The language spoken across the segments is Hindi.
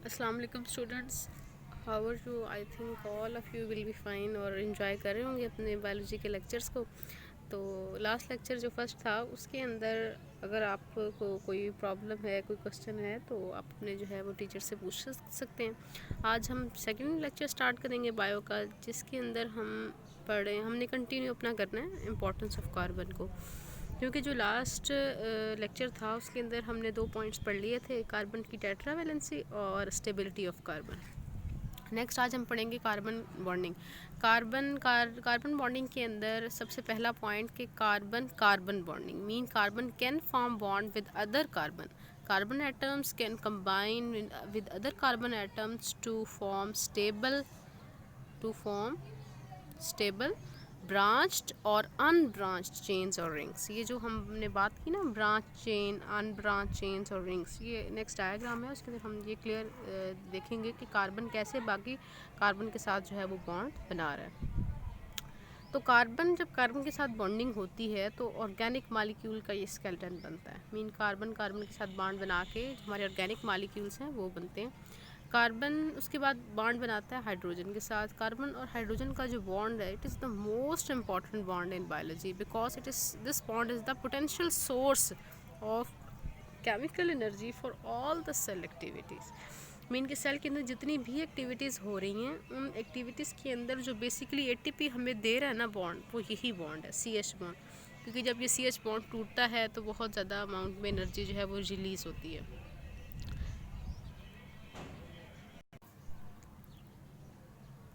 अस्सलाम वालेकुम students, how are you? I think all of you will be fine और इन्जॉय कर रहे होंगे अपने बायोलॉजी के लेक्चर्स को। तो लास्ट लेक्चर जो फर्स्ट था उसके अंदर अगर आपको कोई प्रॉब्लम है, कोई क्वेश्चन है तो आप अपने जो है वो टीचर से पूछ सकते हैं। आज हम सेकंड लेक्चर स्टार्ट करेंगे बायो का, जिसके अंदर हमने कंटिन्यू अपना करना है इम्पोर्टेंस ऑफ कार्बन को, क्योंकि जो लास्ट लेक्चर था उसके अंदर हमने 2 पॉइंट्स पढ़ लिए थे, कार्बन की टेट्रावैलेंसी और स्टेबिलिटी ऑफ कार्बन। नेक्स्ट आज हम पढ़ेंगे कार्बन बॉन्डिंग। कार्बन बॉन्डिंग के अंदर सबसे पहला पॉइंट कि carbon carbon bonding mean carbon can form bond with other carbon atoms can combine with other carbon atoms to form stable branched और अनब्रांच्ड चेन्स और रिंग्स। ये जो हमने बात की ना, ब्रांच चेन, अनब्रांच चेन्स और रिंग्स, ये नेक्स्ट डायग्राम है, उसके अंदर हम ये क्लियर देखेंगे कि कार्बन कैसे बाकी कार्बन के साथ जो है वो बॉन्ड बना रहा है। तो जब कार्बन के साथ बॉन्डिंग होती है तो ऑर्गेनिक मालिक्यूल का ये स्केलेटन बनता है। मीन कार्बन के साथ बॉन्ड बना के जो हमारे ऑर्गेनिक मालिक्यूल्स हैं वो बनते हैं। कार्बन उसके बाद बॉन्ड बनाता है हाइड्रोजन के साथ। कार्बन और हाइड्रोजन का जो बॉन्ड है, it is the most important bond in biology because this bond is the potential source of chemical energy for all the cell activities. Mean के सेल के अंदर जितनी भी एक्टिविटीज़ हो रही हैं, उन एक्टिविटीज़ के अंदर जो बेसिकली एटीपी हमें दे रहा है ना बॉन्ड, वो यही बॉन्ड है, CH बॉन्ड। क्योंकि जब ये CH बॉन्ड टूटता है तो बहुत ज़्यादा अमाउंट में एनर्जी जो है वो रिलीज़ होती है।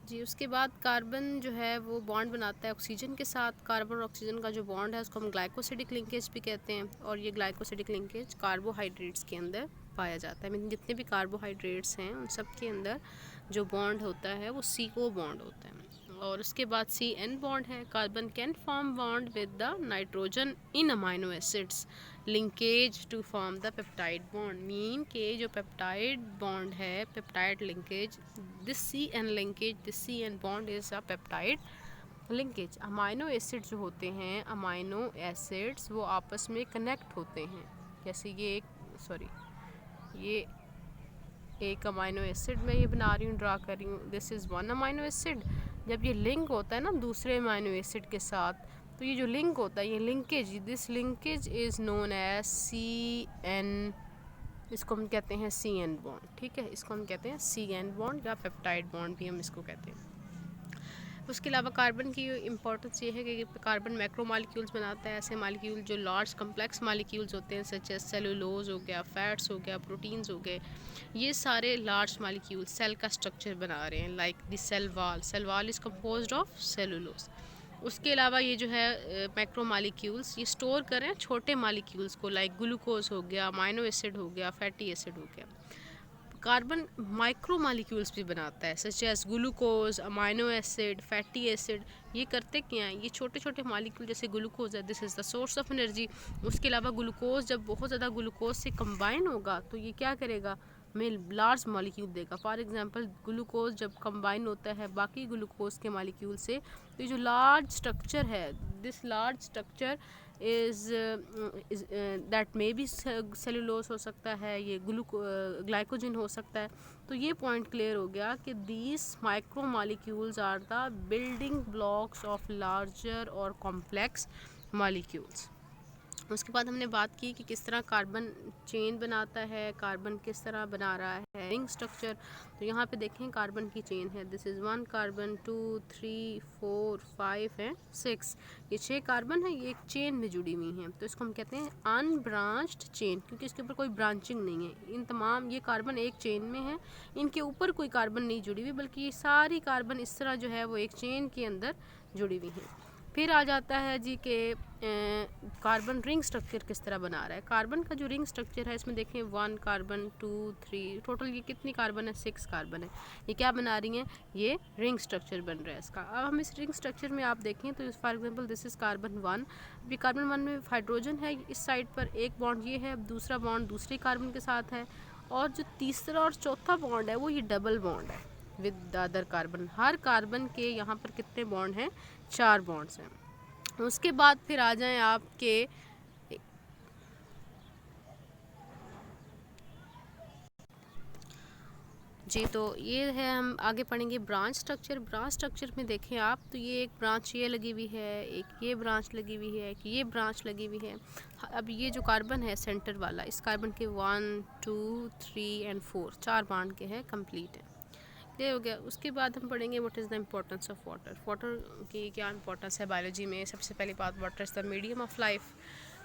जी, उसके बाद कार्बन जो है वो बॉन्ड बनाता है ऑक्सीजन के साथ। कार्बन और ऑक्सीजन का जो बॉन्ड है उसको हम ग्लाइकोसिडिक लिंकेज भी कहते हैं, और ये ग्लाइकोसिडिक लिंकेज कार्बोहाइड्रेट्स के अंदर पाया जाता है। मीन जितने भी कार्बोहाइड्रेट्स हैं उन सब के अंदर जो बॉन्ड होता है वो CO बॉन्ड होता है। और उसके बाद CN बॉन्ड है। Carbon can form bond with the nitrogen in amino acids linkage to form the peptide bond. Mean के जो पेप्टाइड बॉन्ड है, peptide linkage, this CN bond is a peptide linkage. Amino acid जो होते हैं, अमाइनो एसिड्स वो आपस में कनेक्ट होते हैं। जैसे ये एक अमाइनो एसिड मैं ये बना रही हूँ, ड्रा कर रही हूँ, this is one amino acid. जब ये लिंक होता है ना दूसरे अमाइनो एसिड के साथ, तो ये जो लिंक होता है, ये linkage, this linkage is known as CN। इसको हम कहते हैं CN बॉन्ड। ठीक है, इसको हम कहते हैं CN बॉन्ड या पेप्टाइड बॉन्ड भी हम इसको कहते हैं। उसके अलावा कार्बन की इंपॉर्टेंस ये है कि कार्बन मैक्रो मालिक्यूल्स बनाता है, ऐसे मालिक्यूल जो लार्ज कम्प्लेक्स मालिक्यूल्स होते हैं, सच एज सेलुलोज हो गया, फैट्स हो गया, प्रोटीन्स हो गए। ये सारे लार्ज मालिक्यूल सेल का स्ट्रक्चर बना रहे हैं, like the cell wall is composed of cellulose. उसके अलावा ये जो है मैक्रो मालिक्यूल्स ये स्टोर करें छोटे मालिक्यूल्स को, लाइक ग्लूकोज हो गया, अमाइनो एसिड हो गया, फैटी एसिड हो गया। कार्बन माइक्रो मालिक्यूल्स भी बनाता है, such as glucose, amino acid, fatty acid. ये करते क्या हैं, ये छोटे छोटे मालिक्यूल, जैसे ग्लूकोज है, this is the source of energy. उसके अलावा ग्लूकोज जब बहुत ज़्यादा ग्लूकोज से कंबाइन होगा तो ये क्या करेगा, हमें लार्ज मॉलिक्यूल देगा। फॉर एग्जांपल ग्लूकोज जब कंबाइन होता है बाकी ग्लूकोज के मॉलिक्यूल से, तो ये जो लार्ज स्ट्रक्चर है, this large structure is that may be cellulose हो सकता है, ये ग्लाइकोजन हो सकता है। तो ये पॉइंट क्लियर हो गया कि these micro molecules are the building blocks of larger और कॉम्प्लेक्स मॉलिक्यूल्स। उसके बाद हमने बात की कि किस तरह कार्बन चेन बनाता है, कार्बन किस तरह बना रहा है रिंग स्ट्रक्चर। तो यहाँ पे देखें कार्बन की चेन है, दिस इज़ 1 कार्बन, 2 3 4 5 है 6, ये 6 कार्बन है, ये एक चेन में जुड़ी हुई हैं। तो इसको हम कहते हैं अनब्रांच्ड चेन, क्योंकि इसके ऊपर कोई ब्रांचिंग नहीं है। इन तमाम ये कार्बन एक चेन में है, इनके ऊपर कोई कार्बन नहीं जुड़ी हुई, बल्कि ये सारी कार्बन इस तरह जो है वो एक चेन के अंदर जुड़ी हुई हैं। फिर आ जाता है जी के कार्बन रिंग स्ट्रक्चर किस तरह बना रहा है। कार्बन का जो रिंग स्ट्रक्चर है, इसमें देखें 1 कार्बन, 2 3, टोटल ये कितनी कार्बन है, 6 कार्बन है। ये क्या बना रही हैं, ये रिंग स्ट्रक्चर बन रहा है इसका। अब हम इस रिंग स्ट्रक्चर में आप देखें तो for example this is carbon 1। अभी कार्बन 1 में हाइड्रोजन है, इस साइड पर एक बॉन्ड ये है, दूसरा बॉन्ड दूसरे कार्बन के साथ है, और जो तीसरा और चौथा बॉन्ड है वो ये डबल बॉन्ड है with the other carbon. Her carbon के यहाँ पर कितने बॉन्ड हैं, 4 बॉन्ड्स हैं। उसके बाद फिर आ जाएं आपके जी, तो ये है, हम आगे पढ़ेंगे ब्रांच स्ट्रक्चर। ब्रांच स्ट्रक्चर में देखें आप, तो ये एक ब्रांच ये लगी हुई है, एक ये ब्रांच लगी हुई है, एक ये ब्रांच लगी हुई है। अब ये जो कार्बन है सेंटर वाला, इस कार्बन के 1 2 3 एंड 4 4 बांड के हैं, कंप्लीट है। क्लियर हो गया। उसके बाद हम पढ़ेंगे what is the importance of water. Water की क्या इंपॉर्टेंस है बायोलॉजी में। सबसे पहली बात, water is the medium of life,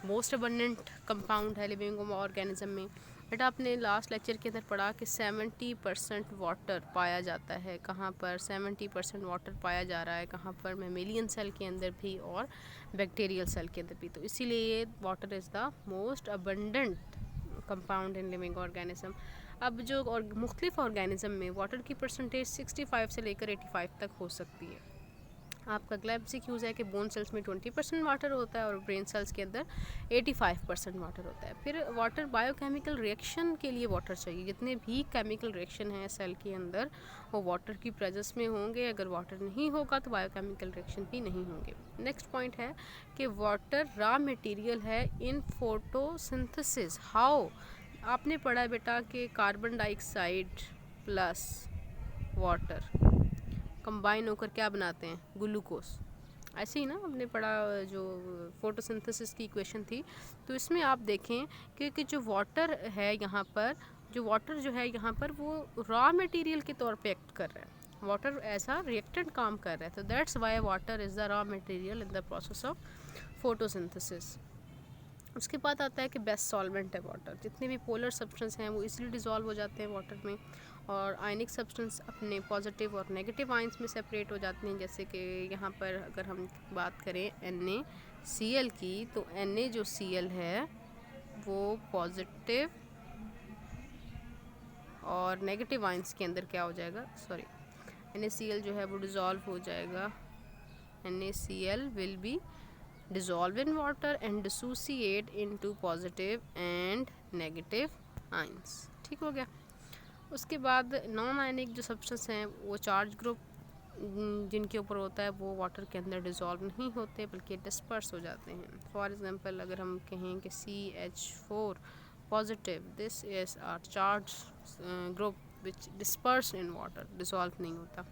most abundant compound है लिविंग ऑर्गेनिज्म में। बेटा आपने लास्ट लेक्चर के अंदर पढ़ा कि 70% वाटर पाया जाता है। कहाँ पर 70% वाटर पाया जा रहा है? कहाँ पर? मैमेलियन सेल के अंदर भी और बैक्टीरियल सेल के अंदर भी। तो इसीलिए water is the most abundant compound in living organism. अब जो और मुख्तलिफ ऑर्गेनिज्म में वाटर की परसेंटेज 65 से लेकर 85 तक हो सकती है। आपका अगला एमसीक्यूज़ है कि बोन सेल्स में 20% वाटर होता है और ब्रेन सेल्स के अंदर 85% वाटर होता है। फिर वाटर बायोकेमिकल रिएक्शन के लिए वाटर चाहिए। जितने भी केमिकल रिएक्शन हैं सेल के अंदर वो वाटर की प्रेजेंस में होंगे। अगर वाटर नहीं होगा तो बायोकेमिकल रिएक्शन भी नहीं होंगे। नेक्स्ट पॉइंट है कि वाटर रॉ मटेरियल है इन फोटोसिंथेसिस। हाउ? आपने पढ़ा है बेटा कि carbon dioxide plus water combine होकर क्या बनाते हैं? ग्लूकोज। ऐसे ही ना हमने पढ़ा जो फोटोसिंथेसिस की इक्वेशन थी। तो इसमें आप देखें कि जो वाटर है यहाँ पर, जो वाटर जो है यहाँ पर वो रॉ मटेरियल के तौर पे एक्ट कर रहा है। वाटर ऐसा रिएक्टेंट काम कर रहा है। तो that's why water is the raw material in the process of photosynthesis. उसके बाद आता है कि बेस्ट सॉल्वेंट है वाटर। जितने भी पोलर सब्सटेंस हैं वो इजीली डिज़ोल्व हो जाते हैं वाटर में, और आयनिक सब्सटेंस अपने पॉजिटिव और नेगेटिव आयंस में सेपरेट हो जाते हैं। जैसे कि यहाँ पर अगर हम बात करें NaCl की, तो Na जो Cl है वो पॉजिटिव और नेगेटिव आयंस के अंदर क्या हो जाएगा, सॉरी, NaCl जो है वो डिज़ोल्व हो जाएगा। NaCl will be dissolve in water and dissociate into positive and negative ions। ठीक हो गया। उसके बाद नॉन आयनिक जो सब्सटेंस हैं वो चार्ज ग्रुप जिनके ऊपर होता है वो वाटर के अंदर डिज़ोल्व नहीं होते बल्कि डिस्पर्स हो जाते हैं। फॉर एग्जांपल अगर हम कहें कि CH4 positive, this is a charge group which disperse in water, dissolve नहीं होता।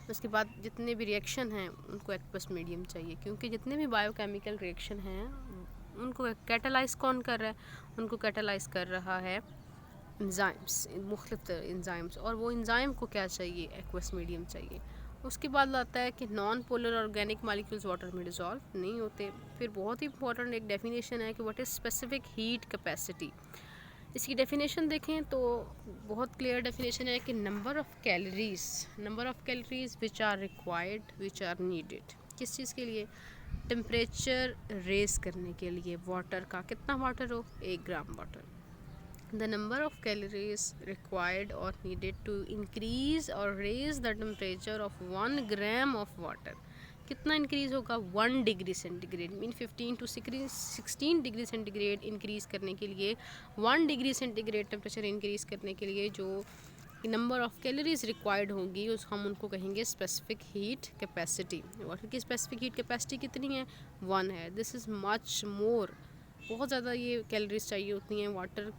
उसके बाद जितने भी रिएक्शन हैं उनको एक्वस मीडियम चाहिए, क्योंकि जितने भी बायोकेमिकल रिएक्शन हैं उनको कैटालाइज कौन कर रहा है? उनको कैटालाइज कर रहा है एंजाइम्स, मुख्तलिफ एंजाइम्स, और वो एंजाइम को क्या चाहिए? एक्वस मीडियम चाहिए। उसके बाद आता है कि non polar organic molecules water में डिज़ोल्व नहीं होते। फिर बहुत ही इंपॉर्टेंट एक डेफिनेशन है कि what is specific heat capacity. इसकी डेफिनेशन देखें तो बहुत क्लियर डेफिनेशन है कि number of calories which are required, which are needed. किस चीज़ के लिए? टेम्परेचर रेज करने के लिए वाटर का। कितना वाटर हो? 1 gram water. The number of calories required और नीडेड टू इंक्रीज और raise the temperature of 1 gram of water. कितना इंक्रीज़ होगा? 1 degree centigrade, mean 15 to 16 degree centigrade increase करने के लिए, 1 डिग्री सेंटीग्रेड टेम्परेचर इंक्रीज़ करने के लिए जो नंबर ऑफ़ कैलोरीज रिक्वायर्ड होंगी उस हम उनको कहेंगे स्पेसिफिक हीट कैपेसिटी। वाटर की स्पेसिफिक हीट कैपेसिटी कितनी है? 1 है। दिस इज़ मच मोर, बहुत ज़्यादा ये कैलोरीज चाहिए होती हैं वाटर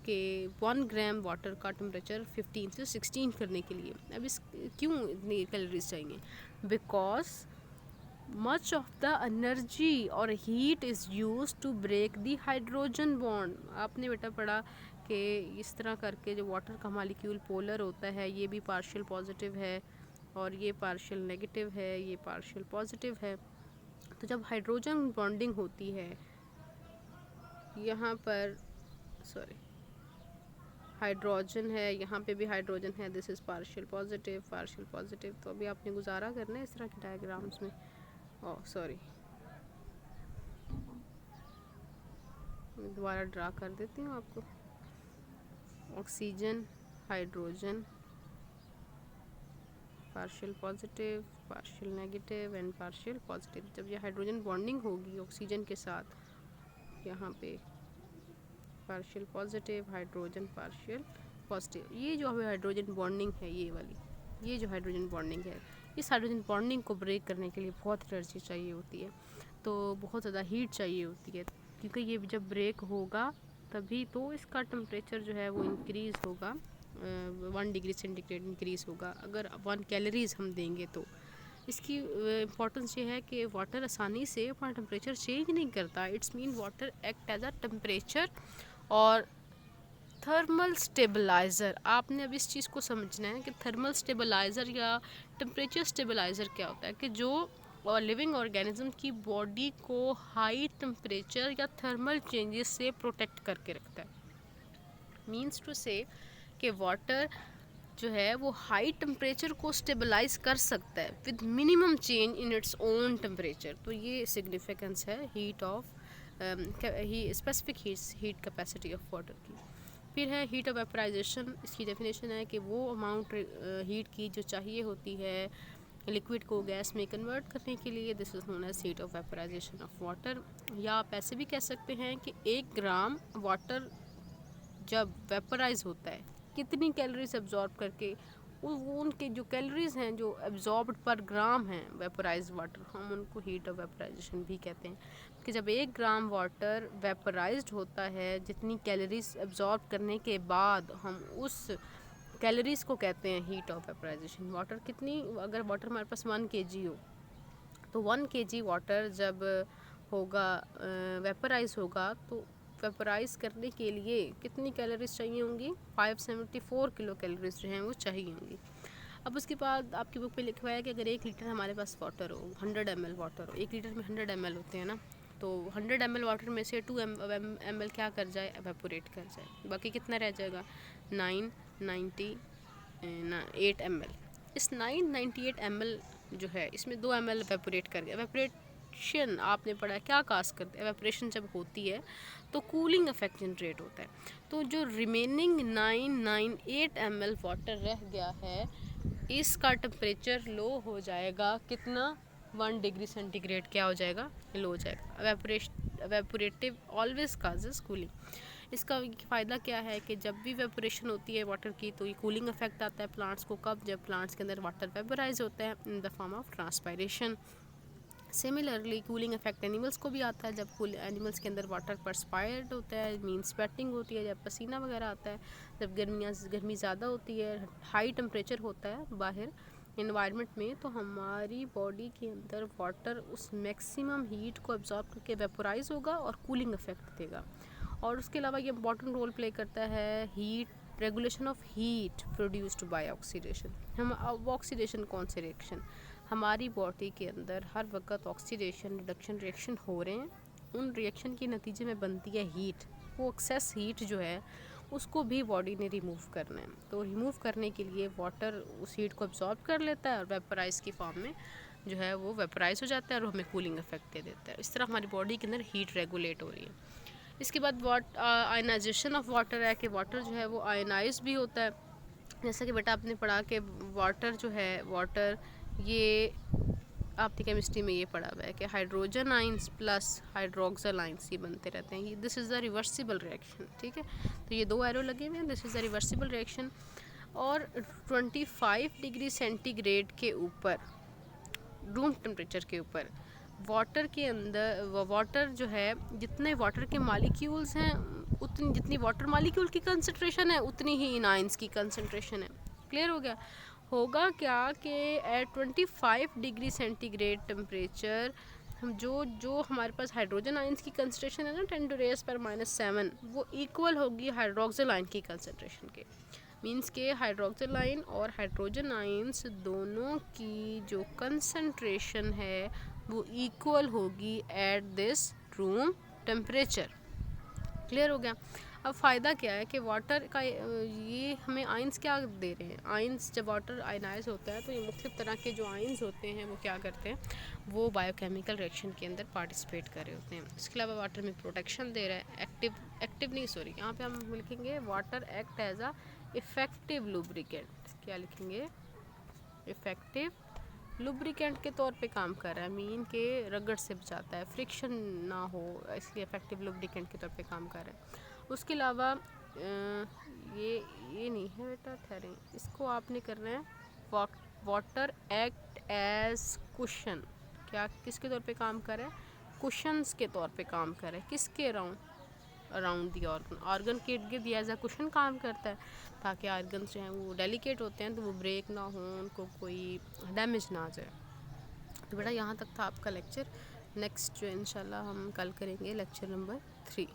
के 1 ग्राम वाटर का टेम्परेचर 15 से 16 करने के लिए। अब इस क्यों इतनी कैलोरीज चाहिए? Because much of the energy और heat is use to break the hydrogen bond. आपने बेटा पढ़ा कि इस तरह करके जो वाटर का मॉलिक्यूल पोलर होता है, ये भी पार्शियल पॉजिटिव है और ये पार्शियल नेगेटिव है, ये पार्शियल पॉजिटिव है। तो जब हाइड्रोजन बॉन्डिंग होती है यहाँ पर, सॉरी, हाइड्रोजन है, यहाँ पे भी हाइड्रोजन है, this is partial positive, partial positive. तो अभी आपने गुजारा करना है इस तरह के डायग्राम्स में। ओह सॉरी, मैं दोबारा ड्रा कर देती हूँ आपको। Oxygen, hydrogen, partial positive, partial negative and partial positive. जब ये हाइड्रोजन बॉन्डिंग होगी ऑक्सीजन के साथ, यहाँ पे partial positive, hydrogen partial positive, ये जो हमें हाइड्रोजन बॉन्डिंग है, ये वाली, ये जो हाइड्रोजन बॉन्डिंग है, इस हाइड्रोजन बॉन्डिंग को ब्रेक करने के लिए बहुत एनर्जी चाहिए होती है, तो बहुत ज़्यादा हीट चाहिए होती है, क्योंकि ये जब ब्रेक होगा तभी तो इसका टेम्परेचर जो है वो इंक्रीज़ होगा 1 डिग्री सेंटीग्रेड इंक्रीज़ होगा अगर 1 कैलोरीज हम देंगे तो। इसकी इम्पोर्टेंस ये है कि वाटर आसानी से अपना टेम्परेचर चेंज नहीं करता। It's mean water act as a temperature और थर्मल स्टेबलाइज़र। आपने अब इस चीज़ को समझना है कि थर्मल स्टेबलाइज़र या टेम्परेचर स्टेबलाइज़र क्या होता है, कि जो लिविंग ऑर्गेनिज्म की बॉडी को हाई टेम्परेचर या थर्मल चेंजेस से प्रोटेक्ट करके रखता है। मीन्स टू से कि वाटर जो है वो हाई टेम्परेचर को स्टेबलाइज कर सकता है with minimum change in its own temperature. तो ये सिग्निफिकेंस है heat of specific heat capacity of water की। फिर है हीट ऑफ वेपराइजेशन। इसकी डेफिनेशन है कि वो अमाउंट हीट की जो चाहिए होती है लिक्विड को गैस में कन्वर्ट करने के लिए, this is known as heat of vaporisation of water. या आप ऐसे भी कह सकते हैं कि 1 ग्राम वाटर जब वेपराइज होता है कितनी कैलोरीज एब्जॉर्ब करके, वो उनके जो कैलोरीज हैं जो एब्जॉर्ब्ड पर ग्राम हैं वेपराइज वाटर, हम उनको हीट ऑफ वेपराइजेशन भी कहते हैं। कि जब 1 ग्राम वाटर वेपराइज्ड होता है जितनी कैलोरीज एब्जॉर्ब करने के बाद, हम उस कैलोरीज को कहते हैं हीट ऑफ वेपराइजेशन। वाटर कितनी, अगर वाटर हमारे पास 1 kg हो तो 1 kg वाटर जब होगा वेपराइज होगा तो वेपराइज करने के लिए कितनी कैलोरीज चाहिए होंगी, 574 किलो कैलोरीज जो हैं वो चाहिए होंगी। अब उसके बाद आपकी बुक पे लिखा हुआ है कि अगर 1 लीटर हमारे पास वाटर हो, 100 ml वाटर हो, 1 लीटर में 100 ml होते हैं ना, तो 100 ml वाटर में से 2 ml क्या कर जाए, एवेपोरेट कर जाए, बाकी कितना रह जाएगा 998 ml। इस 998 ml जो है इसमें 2 ml एवेपोरेट कर गया। एवेपोरेशन आपने पढ़ा है क्या काज करते हैं, एवेपोरेशन जब होती है तो कूलिंग इफेक्ट जनरेट होता है। तो जो रिमेनिंग 998 ml वाटर रह गया है इसका टेम्परेचर लो हो जाएगा, कितना 1 डिग्री सेंटीग्रेड क्या हो जाएगा, लो हो जाएगा। एवेपोरेटिव ऑलवेज काजेस कूलिंग। इसका फ़ायदा क्या है कि जब भी वेपोरेशन होती है वाटर की तो ये कूलिंग इफेक्ट आता है प्लांट्स को। कब, जब प्लांट्स के अंदर वाटर वेपराइज होता है in the form of transpiration. Similarly cooling effect animals को भी आता है, जब एनिमल्स के अंदर वाटर परस्पायर्ड होता है, मीन स्वेटिंग होती है, जब पसीना वगैरह आता है, जब गर्मी ज़्यादा होती है, हाई टेम्परेचर होता है बाहर इन्वायरमेंट में, तो हमारी बॉडी के अंदर वाटर उस मैक्सिमम हीट को एब्जॉर्ब करके वेपोराइज होगा और कूलिंग इफेक्ट देगा। और उसके अलावा ये इम्पॉर्टेंट रोल प्ले करता है heat regulation of heat produced by oxidation. हम अब ऑक्सीडेशन कौन से रिएक्शन, हमारी बॉडी के अंदर हर वक्त ऑक्सीडेशन रिडक्शन रिएक्शन हो रहे हैं, उन रिएक्शन के नतीजे में बनती है हीट। वो एक्सेस हीट जो है उसको भी बॉडी ने रिमूव करना है, तो रिमूव करने के लिए वाटर उस हीट को एब्जॉर्ब कर लेता है और वेपराइज की फॉर्म में जो है वो वेपराइज हो जाता है और हमें कूलिंग इफेक्ट दे देता है। इस तरह हमारी बॉडी के अंदर हीट रेगुलेट हो रही है। इसके बाद आयनाइजेशन ऑफ वाटर है कि वाटर जो है वो आयनाइज भी होता है। जैसा कि बेटा आपने पढ़ा कि वाटर जो है, वाटर ये आपने केमिस्ट्री में ये पढ़ा हुआ है कि hydrogen ions plus hydroxyl ions ये बनते रहते हैं, ये this is the reversible reaction. ठीक है, तो ये 2 एरो लगे हुए हैं, this is the reversible reaction. और 25 डिग्री सेंटीग्रेड के ऊपर, रूम टेम्परेचर के ऊपर वाटर के अंदर, वाटर जो है जितने वाटर के मालिक्यूल्स हैं उतनी, जितनी वाटर मालिक्यूल की कंसंट्रेशन है उतनी ही इन आइंस की कंसंट्रेशन है। क्लियर हो गया। होगा क्या कि एट 25 डिग्री सेंटीग्रेड टेम्परेचर हम जो हमारे पास हाइड्रोजन आइंस की कंसंट्रेशन है ना 10⁻⁻⁷, वो इक्वल होगी हाइड्रोक्सिल आइन की कंसंट्रेशन के। मींस के हाइड्रोक्सिल आइन और हाइड्रोजन आइंस दोनों की जो कंसंट्रेशन है वो इक्वल होगी at this room temperature. Clear हो गया। अब फ़ायदा क्या है कि वाटर का ये हमें आइंस क्या दे रहे हैं, आइंस जब वाटर आयनाइज होता है तो ये मुख्तलिफ तरह के जो आइंस होते हैं वो क्या करते हैं, वो बायोकेमिकल रिएक्शन के अंदर पार्टिसिपेट कर रहे होते हैं। इसके अलावा वाटर में प्रोटेक्शन दे रहा है, एक्टिव नहीं सॉरी, यहाँ पे हम लिखेंगे water act as a effective lubricant. क्या लिखेंगे, इफ़ेक्टिव लुब्रिकेंट के तौर पे काम कर रहा है, मीन के रगड़ से बचाता है, फ्रिक्शन ना हो, इसलिए इफ़ेक्टिव लुब्रिकेंट के तौर पे काम कर रहा है। उसके अलावा ये नहीं है बेटा, ठहरें, इसको आपने करना है वाटर एक्ट एज कुशन। क्या किसके तौर पे काम कर रहा है, कुशंस के तौर पे काम कर रहा है, किसके around, around the organ. Organ के इर्द गिर्द एज अ कुशन काम करता है, ताकि ऑर्गन जो हैं वो डेलिकेट होते हैं तो वो ब्रेक ना हो, उनको कोई डैमेज ना आ जाए। तो बेटा यहाँ तक था आपका लेक्चर। नेक्स्ट जो इंशाल्लाह हम कल करेंगे लेक्चर नंबर 3।